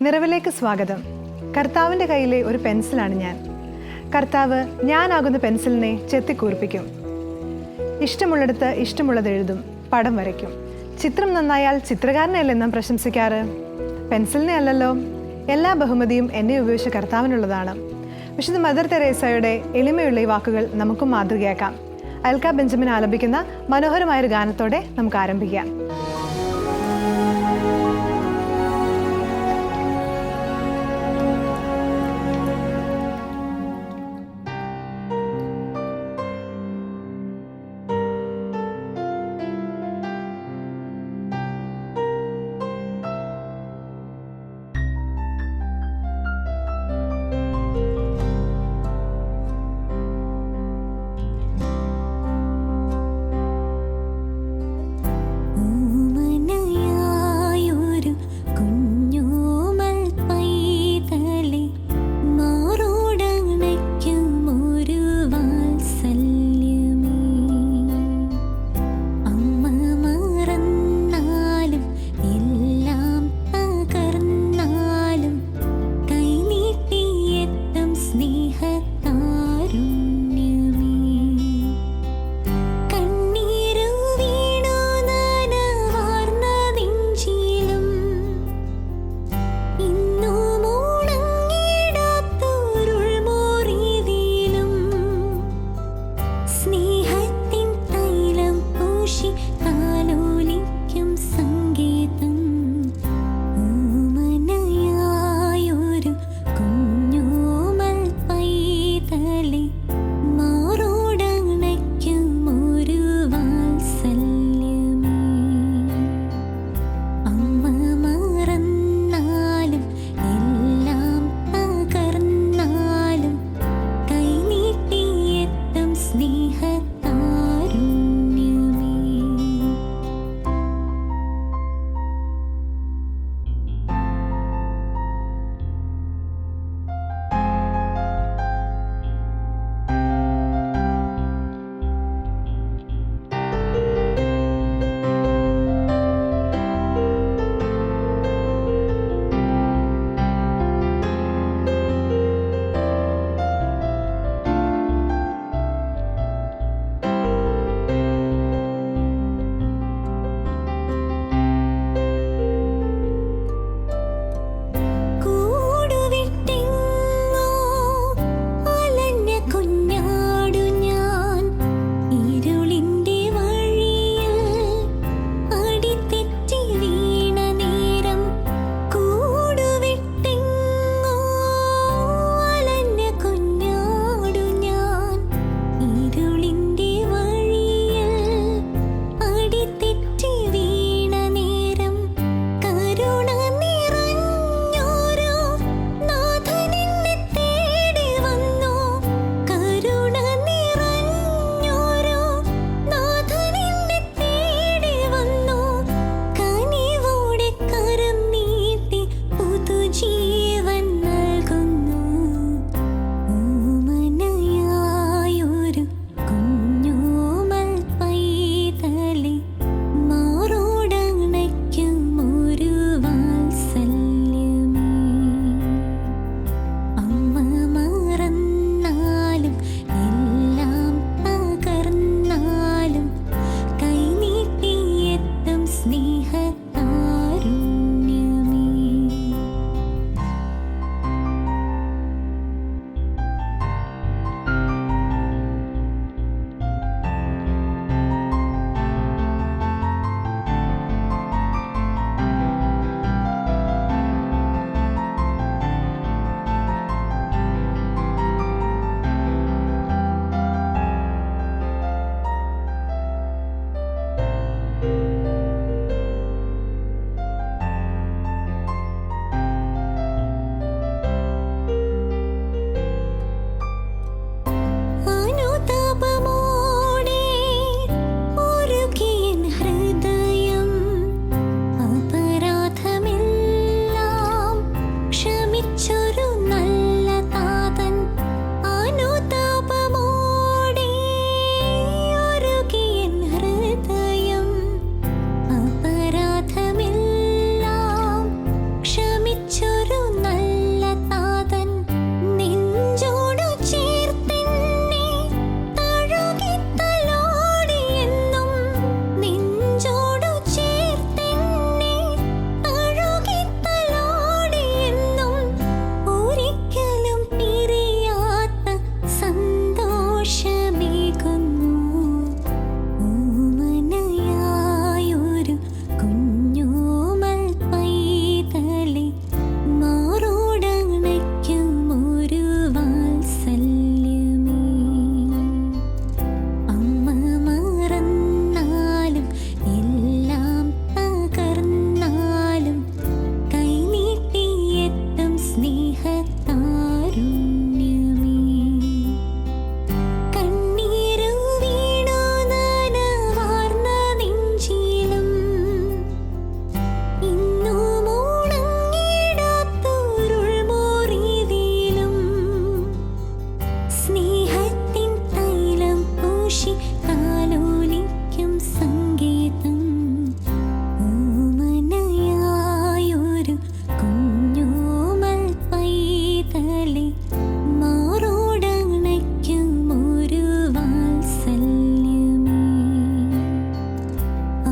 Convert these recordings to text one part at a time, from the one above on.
നിറവിലേക്ക് സ്വാഗതം. കർത്താവിൻ്റെ കയ്യിലെ ഒരു പെൻസിലാണ് ഞാൻ. കർത്താവ് ഞാനാകുന്ന പെൻസിലിനെ ചെത്തിക്കൂർപ്പിക്കും. ഇഷ്ടമുള്ളിടത്ത് ഇഷ്ടമുള്ളത് എഴുതും, പടം വരയ്ക്കും. ചിത്രം നന്നായാൽ ചിത്രകാരനെയല്ലേ നാം പ്രശംസിക്കാറ്? പെൻസിലിനെ അല്ലല്ലോ. എല്ലാ ബഹുമതിയും എന്നെ ഉപയോഗിച്ച കർത്താവിനുള്ളതാണ്. വിശുദ്ധ മദർ തെരേസയുടെ എളിമയുള്ള ഈ വാക്കുകൾ നമുക്കും മാതൃകയാക്കാം. അൽക്ക ബെഞ്ചമിൻ ആലപിക്കുന്ന മനോഹരമായൊരു ഗാനത്തോടെ നമുക്ക് ആരംഭിക്കാം.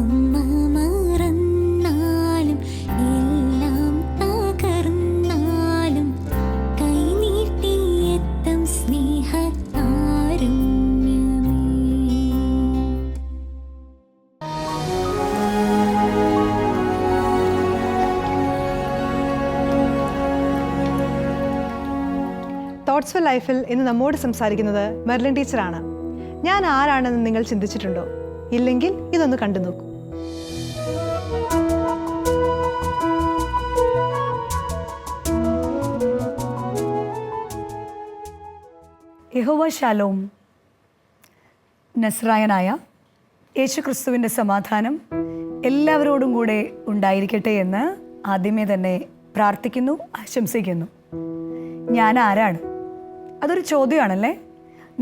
ഉമ്മ മറന്നാലും എല്ലാം തകർന്നാലും കൈനീട്ടിയെത്തും സ്നേഹതാരുണ്യമേ. തോട്ട്സ് ഫോർ ലൈഫിൽ ഇന്ന് നമ്മോട് സംസാരിക്കുന്നത് മെർലിൻ ടീച്ചറാണ്. ഞാൻ ആരാണെന്ന് നിങ്ങൾ ചിന്തിച്ചിട്ടുണ്ടോ? ഇല്ലെങ്കിൽ ഇതൊന്ന് കണ്ടു നോക്കൂ. യഹോവ ശാലോം. നസ്രായനായ യേശുക്രിസ്തുവിൻ്റെ സമാധാനം എല്ലാവരോടും കൂടെ ഉണ്ടായിരിക്കട്ടെ എന്ന് ആദ്യമേ തന്നെ പ്രാർത്ഥിക്കുന്നു, ആശംസിക്കുന്നു. ഞാൻ ആരാണ്? അതൊരു ചോദ്യമാണല്ലേ.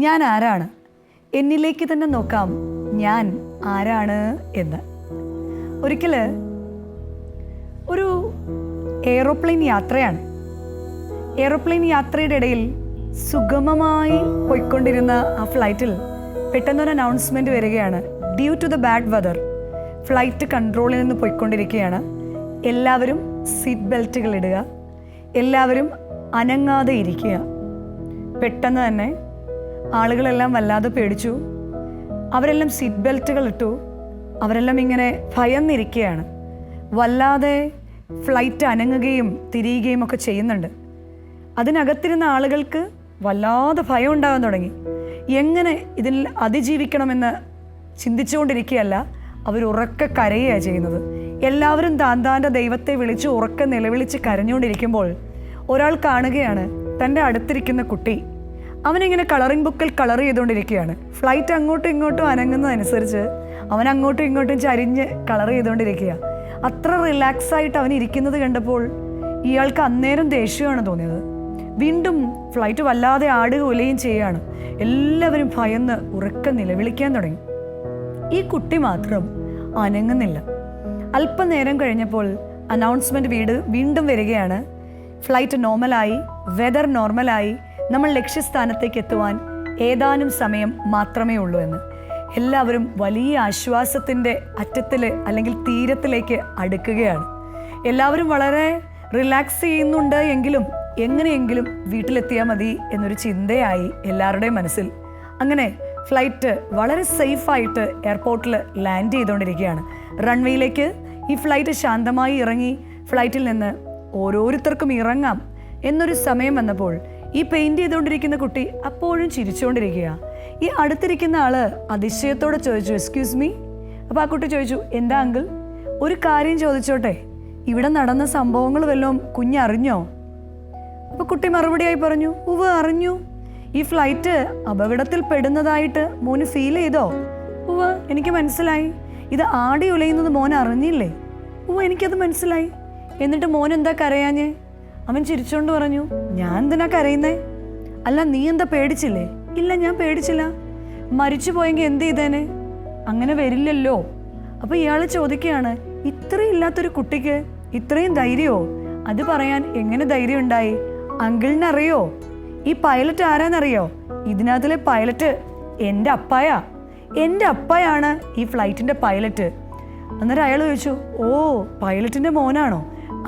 ഞാൻ ആരാണ്? എന്നിലേക്ക് തന്നെ നോക്കാം, ഞാൻ ആരാണ് എന്ന്. ഒരിക്കൽ ഒരു എയ്റോപ്ലെയിൻ യാത്രയാണ്. എയ്റോപ്ലെയിൻ യാത്രയുടെ ഇടയിൽ സുഗമമായി പോയിക്കൊണ്ടിരുന്ന ആ ഫ്ലൈറ്റിൽ പെട്ടെന്നൊരു അനൗൺസ്മെൻറ്റ് വരികയാണ്. Due to the bad weather flight കൺട്രോളിൽ നിന്ന് പോയിക്കൊണ്ടിരിക്കുകയാണ്. എല്ലാവരും സീറ്റ് ബെൽറ്റുകൾ ഇടുക, എല്ലാവരും അനങ്ങാതെ ഇരിക്കുക. പെട്ടെന്ന് തന്നെ ആളുകളെല്ലാം വല്ലാതെ പേടിച്ചു. അവരെല്ലാം സീറ്റ് ബെൽറ്റുകൾ ഇട്ടു. അവരെല്ലാം ഇങ്ങനെ ഭയന്നിരിക്കുകയാണ്. വല്ലാതെ ഫ്ലൈറ്റ് അനങ്ങുകയും തിരിയുകയും ഒക്കെ ചെയ്യുന്നുണ്ട്. അതിനകത്തിരുന്ന ആളുകൾക്ക് വല്ലാതെ ഭയം ഉണ്ടാകാൻ തുടങ്ങി. എങ്ങനെ ഇതിൽ അതിജീവിക്കണമെന്ന് ചിന്തിച്ചുകൊണ്ടിരിക്കുകയല്ല, അവരുറക്കെ കരയുകയാണ് ചെയ്യുന്നത്. എല്ലാവരും താന്താൻ്റെ ദൈവത്തെ വിളിച്ച് ഉറക്കെ നിലവിളിച്ച് കരഞ്ഞുകൊണ്ടിരിക്കുമ്പോൾ ഒരാൾ കാണുകയാണ് തൻ്റെ അടുത്തിരിക്കുന്ന കുട്ടി. അവനിങ്ങനെ കളറിംഗ് ബുക്കിൽ കളർ ചെയ്തുകൊണ്ടിരിക്കുകയാണ്. ഫ്ലൈറ്റ് അങ്ങോട്ടും ഇങ്ങോട്ടും അനങ്ങുന്നതനുസരിച്ച് അവൻ അങ്ങോട്ടും ഇങ്ങോട്ടും ചരിഞ്ഞ് കളർ ചെയ്തുകൊണ്ടിരിക്കുക. അത്ര റിലാക്സായിട്ട് അവൻ ഇരിക്കുന്നത് കണ്ടപ്പോൾ ഇയാൾക്ക് അന്നേരം ദേഷ്യമാണ് തോന്നിയത്. വീണ്ടും ഫ്ലൈറ്റ് വല്ലാതെ ആടുക ഉലയും ചെയ്യുകയാണ്. എല്ലാവരും ഭയന്ന് ഉറക്കെ നിലവിളിക്കാൻ തുടങ്ങി. ഈ കുട്ടി മാത്രം അനങ്ങുന്നില്ല. അല്പനേരം കഴിഞ്ഞപ്പോൾ അനൗൺസ്മെൻറ്റ് വീണ്ടും വരികയാണ്. ഫ്ലൈറ്റ് നോർമലായി, വെതർ നോർമലായി, നമ്മൾ ലക്ഷ്യസ്ഥാനത്തേക്ക് എത്തുവാൻ ഏതാനും സമയം മാത്രമേ ഉള്ളൂ എന്ന്. എല്ലാവരും വലിയ ആശ്വാസത്തിൻ്റെ അറ്റത്തിൽ അല്ലെങ്കിൽ തീരത്തിലേക്ക് അടുക്കുകയാണ്. എല്ലാവരും വളരെ റിലാക്സ് ചെയ്യുന്നുണ്ട് എങ്കിലും എങ്ങനെയെങ്കിലും വീട്ടിലെത്തിയാൽ മതി എന്നൊരു ചിന്തയായി എല്ലാവരുടെയും മനസ്സിൽ. അങ്ങനെ ഫ്ലൈറ്റ് വളരെ സേഫായിട്ട് എയർപോർട്ടിൽ ലാൻഡ് ചെയ്തുകൊണ്ടിരിക്കുകയാണ്. റൺവേയിലേക്ക് ഈ ഫ്ലൈറ്റ് ശാന്തമായി ഇറങ്ങി. ഫ്ലൈറ്റിൽ നിന്ന് ഓരോരുത്തർക്കും ഇറങ്ങാം എന്നൊരു സമയം വന്നപ്പോൾ ഈ പെയിൻറ് ചെയ്തുകൊണ്ടിരിക്കുന്ന കുട്ടി അപ്പോഴും ചിരിച്ചുകൊണ്ടിരിക്കുക. ഈ അടുത്തിരിക്കുന്ന ആൾ അതിശയത്തോടെ ചോദിച്ചു, എക്സ്ക്യൂസ് മീ. അപ്പോൾ ആ കുട്ടി ചോദിച്ചു, എന്താ അങ്കിൾ, ഒരു കാര്യം ചോദിച്ചോട്ടെ, ഇവിടെ നടന്ന സംഭവങ്ങൾ വല്ലതും കുഞ്ഞറിഞ്ഞോ? അപ്പോൾ കുട്ടി മറുപടിയായി പറഞ്ഞു, ഉവ്വ് അറിഞ്ഞു. ഈ ഫ്ലൈറ്റ് അപകടത്തിൽ പെടുന്നതായിട്ട് മോന് ഫീൽ ചെയ്തോ? ഉവ്വ് എനിക്ക് മനസ്സിലായി. ഇത് ആടി ഉലയുന്നത് മോൻ അറിഞ്ഞില്ലേ? ഉവ്വ് എനിക്കത് മനസ്സിലായി. എന്നിട്ട് മോൻ എന്താ കരയാഞ്ഞേ? അവൻ ചിരിച്ചുകൊണ്ട് പറഞ്ഞു, ഞാൻ എന്തിനാ കരയുന്നേ? അല്ല നീ എന്താ പേടിച്ചില്ലേ? ഇല്ല ഞാൻ പേടിച്ചില്ല. മരിച്ചു പോയെങ്കിൽ എന്ത് ചെയ്തേനെ? അങ്ങനെ വരില്ലല്ലോ. അപ്പോൾ ഇയാൾ ചോദിക്കുകയാണ്, ഇത്രയും ഇല്ലാത്തൊരു കുട്ടിക്ക് ഇത്രയും ധൈര്യമോ? അത് പറയാൻ എങ്ങനെ ധൈര്യം ഉണ്ടായി? അങ്കിളിനറിയോ ഈ പൈലറ്റ് ആരാന്നറിയോ? ഇതിനകത്തിലെ പൈലറ്റ് എൻ്റെ അപ്പായാ. എൻ്റെ അപ്പായാണ് ഈ ഫ്ലൈറ്റിൻ്റെ പൈലറ്റ്. അന്നേരം അയാൾ ചോദിച്ചു, ഓ പൈലറ്റിൻ്റെ മോനാണോ?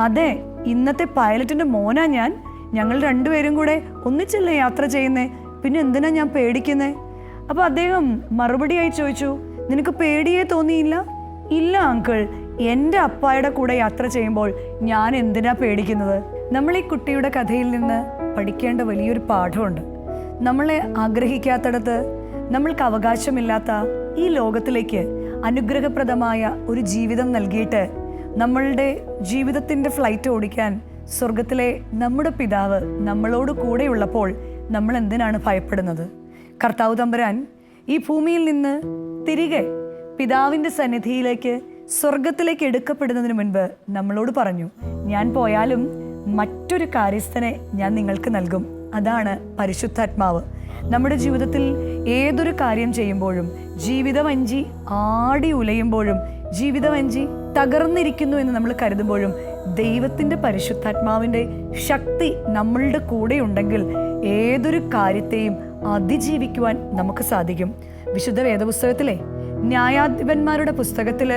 അതെ, ഇന്നത്തെ പൈലറ്റിൻ്റെ മോനാ ഞാൻ. ഞങ്ങൾ രണ്ടുപേരും കൂടെ ഒന്നിച്ചല്ലേ യാത്ര ചെയ്യുന്നേ, പിന്നെ എന്തിനാ ഞാൻ പേടിക്കുന്നേ? അപ്പോൾ അദ്ദേഹം മറുപടിയായി ചോദിച്ചു, നിനക്ക് പേടിയേ തോന്നിയില്ല? ഇല്ല അങ്കിൾ, എൻ്റെ അപ്പായുടെ കൂടെ യാത്ര ചെയ്യുമ്പോൾ ഞാൻ എന്തിനാ പേടിക്കുന്നത്? നമ്മൾ ഈ കുട്ടിയുടെ കഥയിൽ നിന്ന് പഠിക്കേണ്ട വലിയൊരു പാഠമുണ്ട്. നമ്മളെ ആഗ്രഹിക്കാത്തടത്ത്, നമ്മൾക്ക് അവകാശമില്ലാത്ത ഈ ലോകത്തിലേക്ക് അനുഗ്രഹപ്രദമായ ഒരു ജീവിതം നൽകിയിട്ട് നമ്മളുടെ ജീവിതത്തിൻ്റെ ഫ്ലൈറ്റ് ഓടിക്കാൻ സ്വർഗത്തിലെ നമ്മുടെ പിതാവ് നമ്മളോട് കൂടെയുള്ളപ്പോൾ നമ്മൾ എന്തിനാണ് ഭയപ്പെടുന്നത്? കർത്താവ് തമ്പുരാൻ ഈ ഭൂമിയിൽ നിന്ന് തിരികെ പിതാവിൻ്റെ സന്നിധിയിലേക്ക് സ്വർഗത്തിലേക്ക് എടുക്കപ്പെടുന്നതിന് മുൻപ് നമ്മളോട് പറഞ്ഞു, ഞാൻ പോയാലും മറ്റൊരു കാര്യസ്ഥനെ ഞാൻ നിങ്ങൾക്ക് നൽകും. അതാണ് പരിശുദ്ധാത്മാവ്. നമ്മുടെ ജീവിതത്തിൽ ഏതൊരു കാര്യം ചെയ്യുമ്പോഴും, ജീവിതവഞ്ചി ആടി ഉലയുമ്പോഴും, ജീവിതവഞ്ചി തകർന്നിരിക്കുന്നു എന്ന് നമ്മൾ കരുതുമ്പോഴും ദൈവത്തിൻ്റെ പരിശുദ്ധാത്മാവിൻ്റെ ശക്തി നമ്മളുടെ കൂടെ ഉണ്ടെങ്കിൽ ഏതൊരു കാര്യത്തെയും അതിജീവിക്കുവാൻ നമുക്ക് സാധിക്കും. വിശുദ്ധ വേദപുസ്തകത്തിലെ ന്യായാധിപന്മാരുടെ പുസ്തകത്തിൽ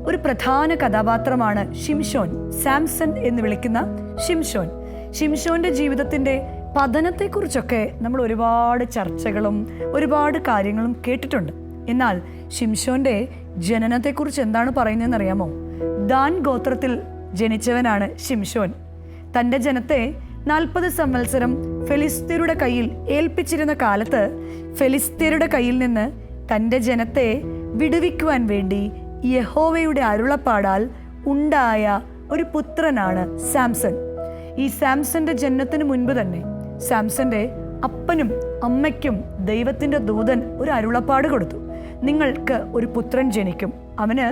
ഒരു പ്രധാന കഥാപാത്രമാണ് ഷിംഷോൻ, സാംസൺ എന്ന് വിളിക്കുന്ന ഷിംഷോൻ. ഷിംഷോന്റെ ജീവിതത്തിൻ്റെ പതനത്തെക്കുറിച്ചൊക്കെ നമ്മൾ ഒരുപാട് ചർച്ചകളും ഒരുപാട് കാര്യങ്ങളും കേട്ടിട്ടുണ്ട്. എന്നാൽ ഷിംഷോന്റെ ജനനത്തെക്കുറിച്ച് എന്താണ് പറയുന്നതെന്ന് അറിയാമോ? ദാൻ ഗോത്രത്തിൽ ജനിച്ചവനാണ് ഷിംഷോൻ. തൻ്റെ ജനത്തെ 40 സംവത്സരം ഫെലിസ്ത്യരുടെ കയ്യിൽ ഏൽപ്പിച്ചിരുന്ന കാലത്ത് ഫെലിസ്ത്യരുടെ കയ്യിൽ നിന്ന് തൻ്റെ ജനത്തെ വിടുവിക്കുവാൻ വേണ്ടി യഹോവയുടെ അരുളപ്പാടാൽ ഉണ്ടായ ഒരു പുത്രനാണ് സാംസൺ. ഈ സാംസന്റെ ജനനത്തിന് മുൻപ് തന്നെ സാംസന്റെ അപ്പനും അമ്മയ്ക്കും ദൈവത്തിൻ്റെ ദൂതൻ ഒരു അരുളപ്പാട് കൊടുത്തു. നിങ്ങൾക്ക് ഒരു പുത്രൻ ജനിക്കും, അവന്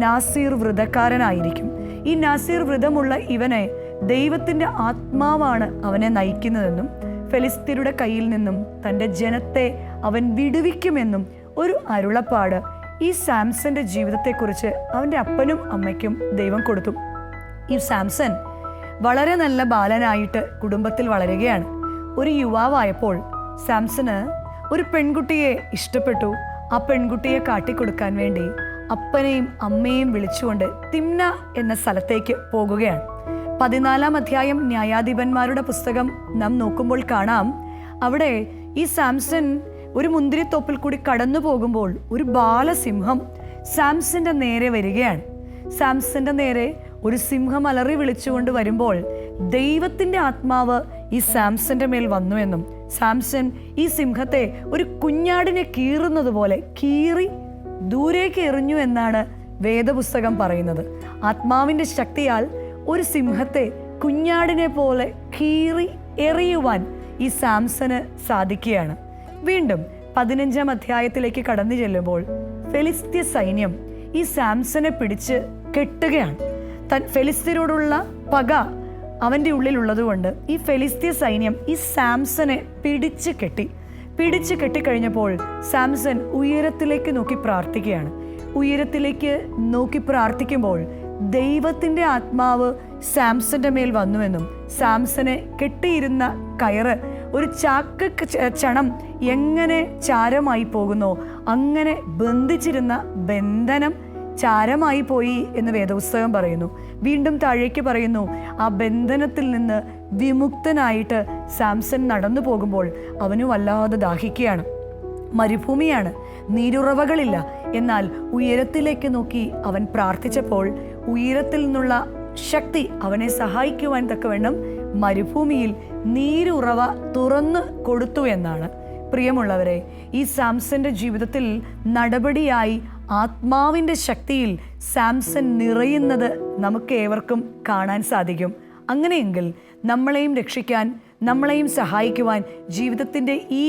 നാസീർ വ്രതക്കാരനായിരിക്കും. ഈ നാസീർ വ്രതമുള്ള ഇവനെ ദൈവത്തിൻ്റെ ആത്മാവാണ് അവനെ നയിക്കുന്നതെന്നും ഫെലിസ്ത്യരുടെ കയ്യിൽ നിന്നും തൻ്റെ ജനത്തെ അവൻ വിടുവിക്കുമെന്നും ഒരു അരുളപ്പാട് ഈ സാംസന്റെ ജീവിതത്തെക്കുറിച്ച് അവൻ്റെ അപ്പനും അമ്മയ്ക്കും ദൈവം കൊടുത്തു. ഈ സാംസൺ വളരെ നല്ല ബാലനായിട്ട് കുടുംബത്തിൽ വളരുകയാണ്. ഒരു യുവാവായപ്പോൾ സാംസന് ഒരു പെൺകുട്ടിയെ ഇഷ്ടപ്പെട്ടു. ആ പെൺകുട്ടിയെ കാട്ടിക്കൊടുക്കാൻ വേണ്ടി അപ്പനെയും അമ്മയെയും വിളിച്ചുകൊണ്ട് തിമ്ന എന്ന സ്ഥലത്തേക്ക് പോകുകയാണ്. 14-ാം അധ്യായം ന്യായാധിപന്മാരുടെ പുസ്തകം നാം നോക്കുമ്പോൾ കാണാം, അവിടെ ഈ സാംസൺ ഒരു മുന്തിരിത്തോപ്പിൽ കൂടി കടന്നു പോകുമ്പോൾ ഒരു ബാലസിംഹം സാംസന്റെ നേരെ വരികയാണ്. സാംസന്റെ നേരെ ഒരു സിംഹം അലറി വിളിച്ചുകൊണ്ട് വരുമ്പോൾ ദൈവത്തിൻ്റെ ആത്മാവ് ഈ സാംസന്റെ മേൽ വന്നുവെന്നും സാംസൺ ഈ സിംഹത്തെ ഒരു കുഞ്ഞാടിനെ കീറുന്നത് പോലെ കീറി ദൂരേക്ക് എറിഞ്ഞു എന്നാണ് വേദപുസ്തകം പറയുന്നത്. ആത്മാവിൻ്റെ ശക്തിയാൽ ഒരു സിംഹത്തെ കുഞ്ഞാടിനെ പോലെ കീറി എറിയുവാൻ ഈ സാംസന് സാധിക്കുകയാണ്. വീണ്ടും 15-ാം അധ്യായത്തിലേക്ക് കടന്നു ചെല്ലുമ്പോൾ ഫെലിസ്ത്യ സൈന്യം ഈ സാംസനെ പിടിച്ച് കെട്ടുകയാണ്. ഫെലിസ്ത്യരോടുള്ള പക അവൻ്റെ ഉള്ളിലുള്ളതുകൊണ്ട് ഈ ഫെലിസ്ത്യ സൈന്യം ഈ സാംസനെ പിടിച്ച് കെട്ടിക്കഴിഞ്ഞപ്പോൾ സാംസൺ ഉയരത്തിലേക്ക് നോക്കി പ്രാർത്ഥിക്കുകയാണ്. ഉയരത്തിലേക്ക് നോക്കി പ്രാർത്ഥിക്കുമ്പോൾ ദൈവത്തിൻ്റെ ആത്മാവ് സാംസന്റെ മേൽ വന്നുവെന്നും സാംസനെ കെട്ടിയിരുന്ന കയറ് ഒരു ചാക്ക് ചണം എങ്ങനെ ചാരമായി പോകുന്നോ അങ്ങനെ ബന്ധിച്ചിരുന്ന ബന്ധനം ചാരമായി പോയി എന്ന് വേദപുസ്തകം പറയുന്നു. വീണ്ടും താഴേക്ക് പറയുന്നു, ആ ബന്ധനത്തിൽ നിന്ന് വിമുക്തനായിട്ട് സാംസൺ നടന്നു പോകുമ്പോൾ അവന് വല്ലാതെ ദാഹിക്കുകയാണ്. മരുഭൂമിയാണ്, നീരുറവകളില്ല. എന്നാൽ ഉയരത്തിലേക്ക് നോക്കി അവൻ പ്രാർത്ഥിച്ചപ്പോൾ ഉയരത്തിൽ നിന്നുള്ള ശക്തി അവനെ സഹായിക്കുവാൻ തക്കവണ്ണം മരുഭൂമിയിൽ നീരുറവ തുറന്നു കൊടുത്തു എന്നാണ്. പ്രിയമുള്ളവരെ, ഈ സാംസന്റെ ജീവിതത്തിൽ നടപടിയായി ആത്മാവിൻ്റെ ശക്തിയിൽ സാംസൺ നിറയുന്നത് നമുക്ക് ഏവർക്കും കാണാൻ സാധിക്കും. അങ്ങനെയെങ്കിൽ നമ്മളെയും രക്ഷിക്കാൻ, നമ്മളെയും സഹായിക്കുവാൻ ജീവിതത്തിൻ്റെ ഈ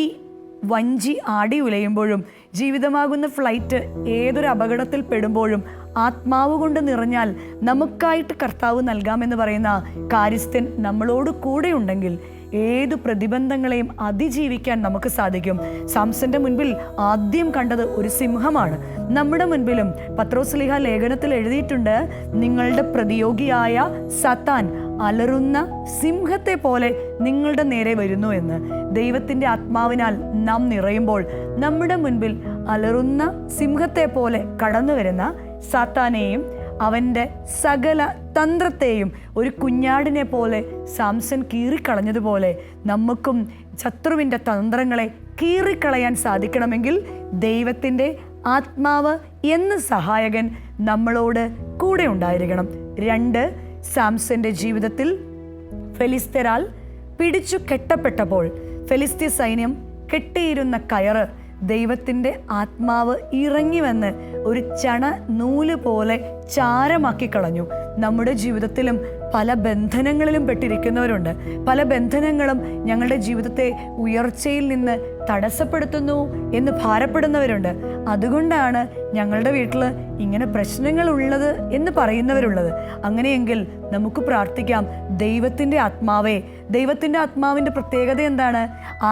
വഞ്ചി ആടി ഉലയുമ്പോഴും ജീവിതമാകുന്ന ഫ്ലൈറ്റ് ഏതൊരു അപകടത്തിൽ പെടുമ്പോഴും ആത്മാവ് കൊണ്ട് നിറഞ്ഞാൽ നമുക്കായിട്ട് കർത്താവ് നൽകാമെന്ന് പറയുന്ന കാര്യസ്ഥൻ നമ്മളോട് കൂടെ ഉണ്ടെങ്കിൽ ഏതു പ്രതിബന്ധങ്ങളെയും അതിജീവിക്കാൻ നമുക്ക് സാധിക്കും. സാംസന്റെ മുൻപിൽ ആദ്യം കണ്ടത് ഒരു സിംഹമാണ്. നമ്മുടെ മുൻപിലും പത്രോസ്ലീഹ ലേഖനത്തിൽ എഴുതിയിട്ടുണ്ട്, നിങ്ങളുടെ പ്രതിയോഗിയായ സത്താൻ അലറുന്ന സിംഹത്തെ പോലെ നിങ്ങളുടെ നേരെ വരുന്നു എന്ന്. ദൈവത്തിൻ്റെ ആത്മാവിനാൽ നാം നിറയുമ്പോൾ നമ്മുടെ മുൻപിൽ അലറുന്ന സിംഹത്തെ പോലെ കടന്നു വരുന്ന സാത്താനെയും അവൻ്റെ സകല തന്ത്രത്തെയും ഒരു കുഞ്ഞാടിനെ പോലെ സാംസൺ കീറിക്കളഞ്ഞതുപോലെ നമുക്കും ശത്രുവിൻ്റെ തന്ത്രങ്ങളെ കീറിക്കളയാൻ സാധിക്കണമെങ്കിൽ ദൈവത്തിൻ്റെ ആത്മാവ് എന്ന സഹായകൻ നമ്മളോട് കൂടെ ഉണ്ടായിരിക്കണം. 2, സാംസന്റെ ജീവിതത്തിൽ ഫെലിസ്ത്യരാൽ പിടിച്ചു കെട്ടപ്പെട്ടപ്പോൾ ഫെലിസ്ത്യ സൈന്യം കെട്ടിയിരുന്ന കയറ് ദൈവത്തിൻ്റെ ആത്മാവ് ഇറങ്ങി വന്ന് ഒരു ചണ നൂല് പോലെ ചാരമാക്കി കളഞ്ഞു. നമ്മുടെ ജീവിതത്തിലും പല ബന്ധനങ്ങളിലും പെട്ടിരിക്കുന്നവരുണ്ട്. പല ബന്ധനങ്ങളും ഞങ്ങളുടെ ജീവിതത്തെ ഉയർച്ചയിൽ നിന്ന് തടസ്സപ്പെടുത്തുന്നു എന്ന് ഭാരപ്പെടുന്നവരുണ്ട്. അതുകൊണ്ടാണ് ഞങ്ങളുടെ വീട്ടിൽ ഇങ്ങനെ പ്രശ്നങ്ങൾ ഉള്ളത് എന്ന് പറയുന്നവരുള്ളത്. അങ്ങനെയെങ്കിൽ നമുക്ക് പ്രാർത്ഥിക്കാം, ദൈവത്തിൻ്റെ ആത്മാവേ. ദൈവത്തിൻ്റെ ആത്മാവിൻ്റെ പ്രത്യേകത എന്താണ്?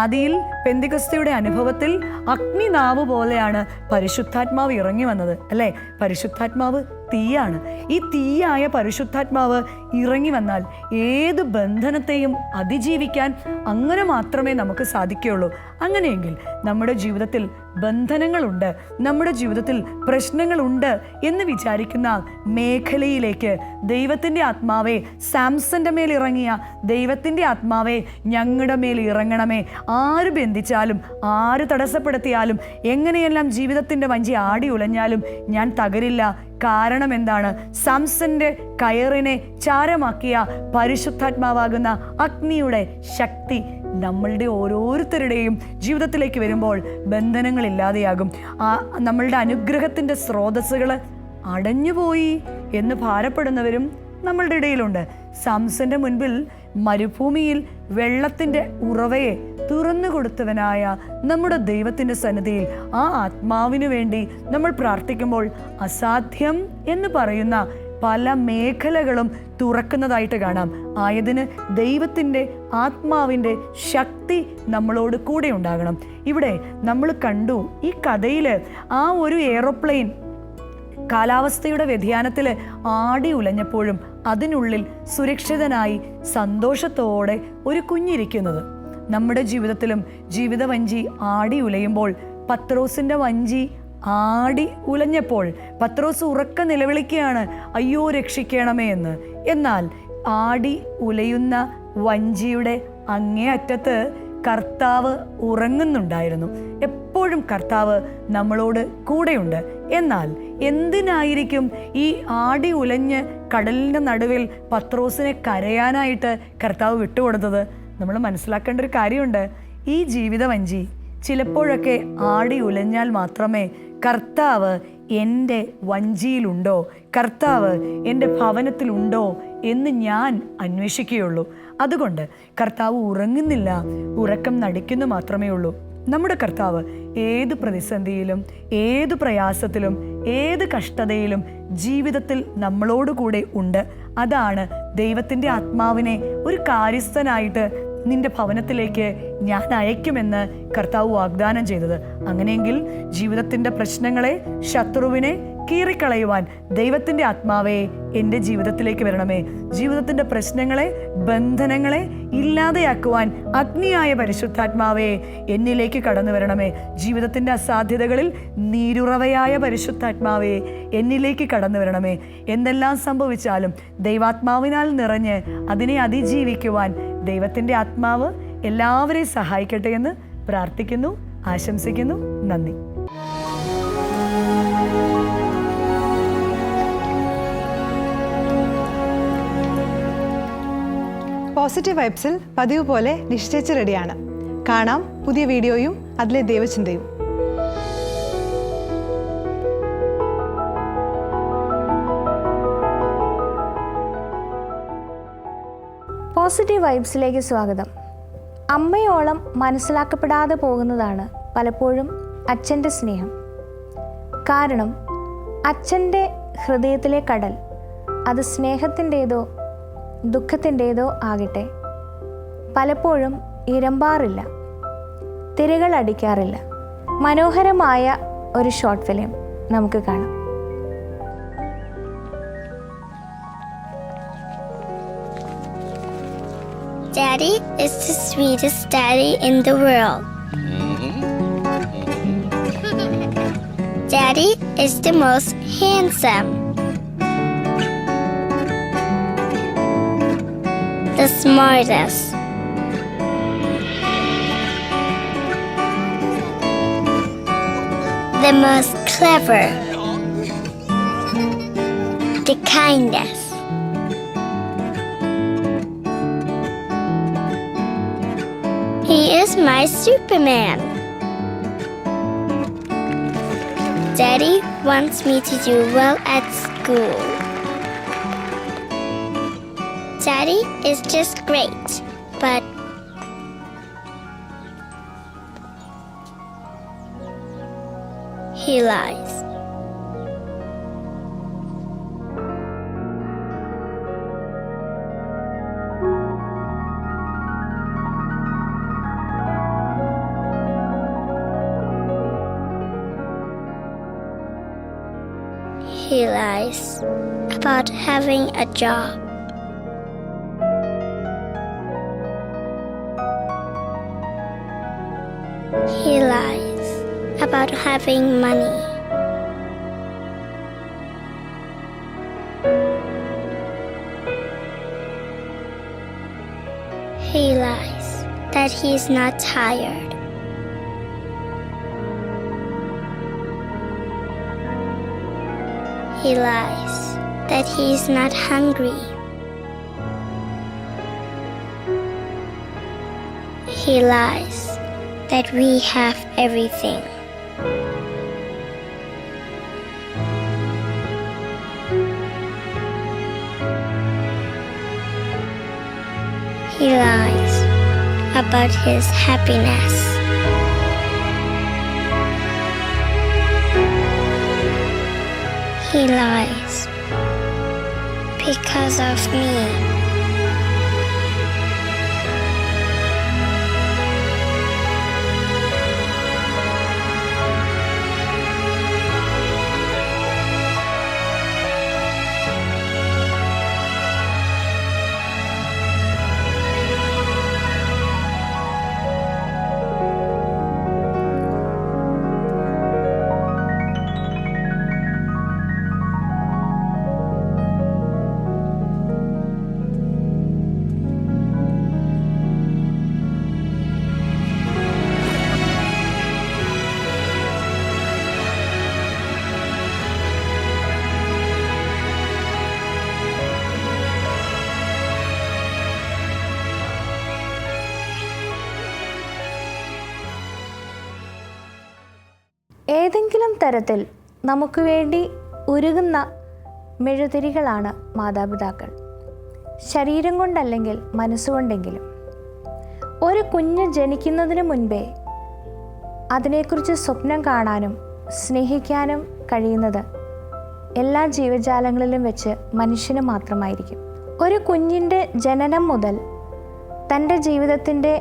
ആദിയിൽ പെന്തിക്കോസ്തയുടെ അനുഭവത്തിൽ അഗ്നിനാവ് പോലെയാണ് പരിശുദ്ധാത്മാവ് ഇറങ്ങി വന്നത്, അല്ലേ? പരിശുദ്ധാത്മാവ് തീയാണ്. ഈ തീയായ പരിശുദ്ധാത്മാവ് ഇറങ്ങി വന്നാൽ ഏത് ബന്ധനത്തെയും അതിജീവിക്കാൻ അങ്ങനെ മാത്രമേ നമുക്ക് സാധിക്കുകയുള്ളൂ. അങ്ങനെയെങ്കിൽ നമ്മുടെ ജീവിതത്തിൽ ബന്ധനങ്ങളുണ്ട്, നമ്മുടെ ജീവിതത്തിൽ പ്രശ്നങ്ങളുണ്ട് എന്ന് വിചാരിക്കുന്ന മേഖലയിലേക്ക് ദൈവത്തിൻ്റെ ആത്മാവേ, സാംസന്റെ മേൽ ഇറങ്ങിയ ദൈവത്തിൻ്റെ ആത്മാവേ, ഞങ്ങളുടെ മേൽ ഇറങ്ങണമേ. ആര് ബന്ധിച്ചാലും, ആര് തടസ്സപ്പെടുത്തിയാലും, എങ്ങനെയെല്ലാം ജീവിതത്തിൻ്റെ വഞ്ചി ആടി ഉലഞ്ഞാലും ഞാൻ തകരില്ല. കാരണം എന്താണ്? സാംസന്റെ കയറിനെ ചാരമാക്കിയ പരിശുദ്ധാത്മാവാകുന്ന അഗ്നിയുടെ ശക്തി നമ്മളുടെ ഓരോരുത്തരുടെയും ജീവിതത്തിലേക്ക് വരുമ്പോൾ ബന്ധനങ്ങളില്ലാതെയാകും. നമ്മളുടെ അനുഗ്രഹത്തിൻ്റെ സ്രോതസ്സുകൾ അടഞ്ഞുപോയി എന്ന് ഭാരപ്പെടുന്നവരും നമ്മളുടെ ഇടയിലുണ്ട്. സാംസന്റെ മുൻപിൽ മരുഭൂമിയിൽ വെള്ളത്തിൻ്റെ ഉറവയെ തുറന്നു കൊടുത്തവനായ നമ്മുടെ ദൈവത്തിൻ്റെ സന്നിധിയിൽ ആ ആത്മാവിനു വേണ്ടി നമ്മൾ പ്രാർത്ഥിക്കുമ്പോൾ അസാധ്യം എന്ന് പറയുന്ന പല മേഖലകളും തുറക്കുന്നതായിട്ട് കാണാം. ആയതിന് ദൈവത്തിൻ്റെ ആത്മാവിൻ്റെ ശക്തി നമ്മളോട് കൂടെ ഉണ്ടാകണം. ഇവിടെ നമ്മൾ കണ്ടു ഈ കഥയിൽ ആ ഒരു എയ്റോപ്ലെയിൻ കാലാവസ്ഥയുടെ വ്യതിയാനത്തിൽ ആടി ഉലഞ്ഞപ്പോഴും അതിനുള്ളിൽ സുരക്ഷിതനായി സന്തോഷത്തോടെ ഒരു കുഞ്ഞിരിക്കുന്നത്. നമ്മുടെ ജീവിതത്തിലും ജീവിത വഞ്ചി ആടി ഉലയുമ്പോൾ, പത്രോസിൻ്റെ വഞ്ചി ആടി ഉലഞ്ഞപ്പോൾ പത്രോസ് ഉറക്ക നിലവിളിക്കുകയാണ്, അയ്യോ രക്ഷിക്കണമേ എന്ന്. എന്നാൽ ആടി ഉലയുന്ന വഞ്ചിയുടെ അങ്ങേ അറ്റത്ത് കർത്താവ് ഉറങ്ങുന്നുണ്ടായിരുന്നു. എപ്പോഴും കർത്താവ് നമ്മളോട് കൂടെയുണ്ട്. എന്നാൽ എന്തിനായിരിക്കും ഈ ആടി ഉലഞ്ഞ് കടലിൻ്റെ നടുവിൽ പത്രോസിനെ കരയാനായിട്ട് കർത്താവ് വിട്ടുകൊടുത്തത്? നമ്മൾ മനസ്സിലാക്കേണ്ട ഒരു കാര്യമുണ്ട്. ഈ ജീവിത വഞ്ചി ചിലപ്പോഴൊക്കെ ആടി ഉലഞ്ഞാൽ മാത്രമേ കർത്താവ് എൻ്റെ വഞ്ചിയിലുണ്ടോ, കർത്താവ് എൻ്റെ ഭവനത്തിലുണ്ടോ എന്ന് ഞാൻ അന്വേഷിക്കുകയുള്ളൂ. അതുകൊണ്ട് കർത്താവ് ഉറങ്ങുന്നില്ല, ഉറക്കം നടിക്കുന്നു മാത്രമേ ഉള്ളൂ. നമ്മുടെ കർത്താവ് ഏത് പ്രതിസന്ധിയിലും, ഏത് പ്രയാസത്തിലും, ഏത് കഷ്ടതയിലും ജീവിതത്തിൽ നമ്മളോടുകൂടെ ഉണ്ട്. അതാണ് ദൈവത്തിൻ്റെ ആത്മാവിനെ ഒരു കാര്യസ്ഥനായിട്ട് നിന്റെ ഭവനത്തിലേക്ക് ഞാൻ അയക്കുമെന്ന് കർത്താവ് വാഗ്ദാനം ചെയ്തത്. അങ്ങനെയെങ്കിൽ ജീവിതത്തിൻ്റെ പ്രശ്നങ്ങളെ, ശത്രുവിനെ കീറിക്കളയുവാൻ ദൈവത്തിൻ്റെ ആത്മാവേ എൻ്റെ ജീവിതത്തിലേക്ക് വരണമേ. ജീവിതത്തിൻ്റെ പ്രശ്നങ്ങളെ, ബന്ധനങ്ങളെ ഇല്ലാതെയാക്കുവാൻ അഗ്നിയായ പരിശുദ്ധാത്മാവേ എന്നിലേക്ക് കടന്നു വരണമേ. ജീവിതത്തിൻ്റെ അസാധ്യതകളിൽ നീരുറവയായ പരിശുദ്ധാത്മാവേ എന്നിലേക്ക് കടന്നു വരണമേ. എന്തെല്ലാം സംഭവിച്ചാലും ദൈവാത്മാവിനാൽ നിറഞ്ഞ് അതിനെ അതിജീവിക്കുവാൻ ദൈവത്തിൻ്റെ ആത്മാവ് എല്ലാവരെയും സഹായിക്കട്ടെ എന്ന് പ്രാർത്ഥിക്കുന്നു, ആശംസിക്കുന്നു. നന്ദി. പോസിറ്റീവ് വൈബ്സിൽ പതിവ് പോലെ നിശ്ചയിച്ച് റെഡിയാണ്. കാണാം പുതിയ വീഡിയോയും അതിലെ ദൈവചിന്തയും. പോസിറ്റീവ് വൈബ്സിലേക്ക് സ്വാഗതം. അമ്മയോളം മനസ്സിലാക്കപ്പെടാതെ പോകുന്നതാണ് പലപ്പോഴും അച്ഛൻ്റെ സ്നേഹം. കാരണം അച്ഛൻ്റെ ഹൃദയത്തിലെ കടൽ അത് സ്നേഹത്തിൻ്റേതോ ദുഃഖത്തിൻ്റേതോ ആകട്ടെ പലപ്പോഴും ഇരമ്പാറില്ല, തിരകൾ അടിക്കാറില്ല. മനോഹരമായ ഒരു ഷോർട്ട് ഫിലിം നമുക്ക് കാണാം. Daddy is the sweetest daddy in the world. Daddy is the most handsome. The smartest. The most clever. The kindest. He is my Superman. Daddy wants me to do well at school. Daddy is just great, but he lies. He lies about having a job. He lies about having money. He lies that he is not tired. He lies that he is not hungry. He lies that we have everything. He lies about his happiness. He lies because of me. ഏതെങ്കിലും തരത്തിൽ നമുക്ക് വേണ്ടി ഉരുകുന്ന മെഴുതിരികളാണ് മാതാപിതാക്കൾ. ശരീരം കൊണ്ടല്ലെങ്കിൽ മനസ്സുകൊണ്ടെങ്കിലും. ഒരു കുഞ്ഞ് ജനിക്കുന്നതിന് മുൻപേ അതിനെക്കുറിച്ച് സ്വപ്നം കാണാനും സ്നേഹിക്കാനും കഴിയുന്നത് എല്ലാ ജീവജാലങ്ങളിലും വെച്ച് മനുഷ്യന് മാത്രമായിരിക്കും. ഒരു കുഞ്ഞിൻ്റെ ജനനം മുതൽ തൻ്റെ ജീവിതത്തിൻ്റെ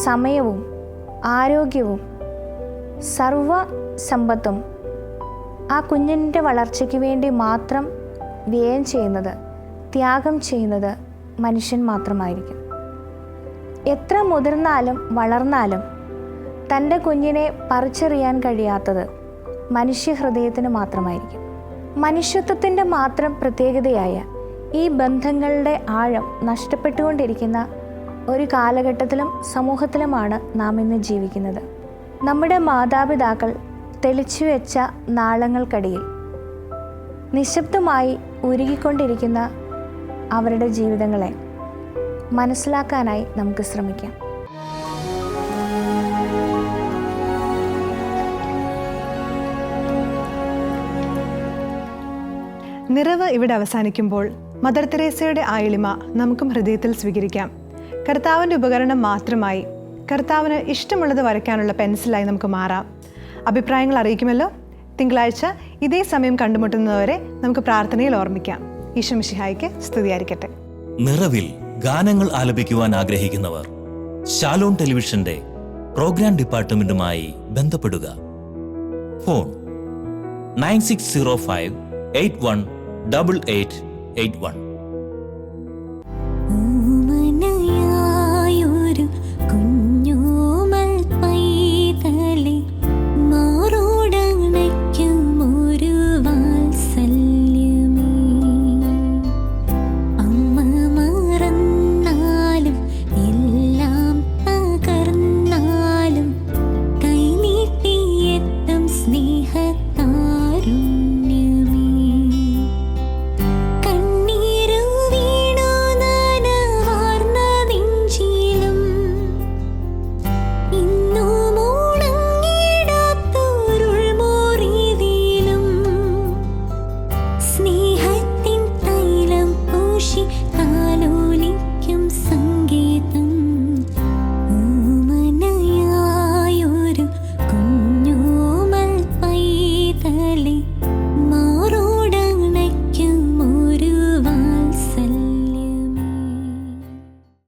സമയവും ആരോഗ്യവും സർവ സമ്പത്തും ആ കുഞ്ഞിൻ്റെ വളർച്ചയ്ക്ക് വേണ്ടി മാത്രം വ്യയം ചെയ്യുന്നത്, ത്യാഗം ചെയ്യുന്നത് മനുഷ്യൻ മാത്രമായിരിക്കും. എത്ര മുതിർന്നാലും വളർന്നാലും തൻ്റെ കുഞ്ഞിനെ പറിച്ചെറിയാൻ കഴിയാത്തത് മനുഷ്യഹൃദയത്തിന് മാത്രമായിരിക്കും. മനുഷ്യത്വത്തിൻ്റെ മാത്രം പ്രത്യേകതയായ ഈ ബന്ധങ്ങളുടെ ആഴം നഷ്ടപ്പെട്ടുകൊണ്ടിരിക്കുന്ന ഒരു കാലഘട്ടത്തിലും സമൂഹത്തിലുമാണ് നാം ഇന്ന് ജീവിക്കുന്നത്. നമ്മുടെ മാതാപിതാക്കൾ തെളിച്ചു വെച്ച നാളങ്ങൾക്കടിയിൽ നിശബ്ദമായി ഉരുകിക്കൊണ്ടിരിക്കുന്ന അവരുടെ ജീവിതങ്ങളെ മനസ്സിലാക്കാനായി നമുക്ക് ശ്രമിക്കാം. നിറവ് ഇവിടെ അവസാനിക്കുമ്പോൾ മദർ തെരേസയുടെ ആ എളിമ നമുക്കും ഹൃദയത്തിൽ സ്വീകരിക്കാം. കർത്താവിൻ്റെ ഉപകരണം മാത്രമായി, കർത്താവിന് ഇഷ്ടമുള്ളത് വരയ്ക്കാനുള്ള പെൻസിലായി നമുക്ക് മാറാം. അഭിപ്രായങ്ങൾ അറിയിക്കുമല്ലോ. തിങ്കളാഴ്ച ഇതേ സമയം കണ്ടുമുട്ടുന്നതുവരെ നമുക്ക് പ്രാർത്ഥനയിൽ ഓർമ്മിക്കാം. ഈശോ മിശിഹായ്ക്ക് സ്തുതിയായിരിക്കട്ടെ. നിറവിൽ ഗാനങ്ങൾ ആലപിക്കുവാൻ ആഗ്രഹിക്കുന്നവർ ഷാലോം ടെലിവിഷന്റെ പ്രോഗ്രാം ഡിപ്പാർട്ട്മെന്റുമായി ബന്ധപ്പെടുക. ഫോൺ 9605 818881.